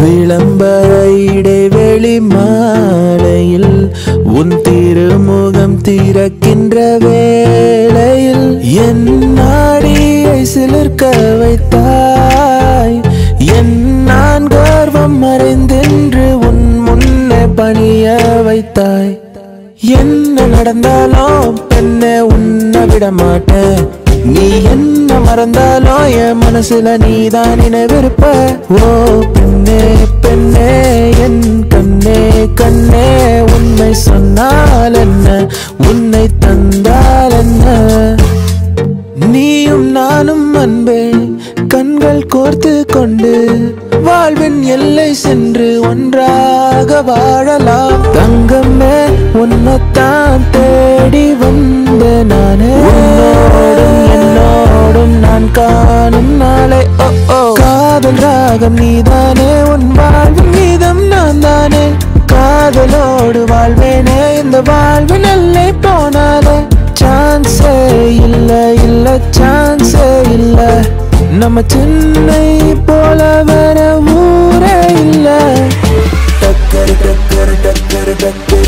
விளம்பர இடைவெளி மாலையில் உன் திருமுகம் திறக்கின்ற வேளையில் என் நாடியை சிலிர்க்க வைத்தாய். என் நான் கர்வம் மறைந்தென்று உன் முன்னே பணிய வைத்தாய். என்ன நடந்தாலும் பெண்ணே உன்னை விட மாட்டேன். நீ என்ன மறந்தாலும் என் மனசுல நீதான் நினைவிருப்ப. ஓ பெண்ணே பெண்ணே என் கண்ணே கண்ணே உண்மை சொன்னால் என்ன, உன்னை தந்தால் என்ன. நீயும் நானும் அன்பே கண்கள் கோர்த்து கொண்டு வாழ்வின் எல்லை சென்று ஒன்றாக வாழலாம். தங்கமே உன்னைத்தான் தேடி வந்த நானே. உன்னோடும் என்னோடும் நான் காணும் நாளை காதல் ராகம் நீதானே. உன் வாழ்வின் மீதம் நான் தானே. காதலோடு வாழ்வேனே இந்த வாழ்வின் எல்லை போனாலே. சான்ஸே இல்ல இல்ல சான்ஸே இல்ல. நம்ம சென்னை போல வேற ஊரே இல்ல. டக்கரு டக்கரு டக்கரு டக்கரு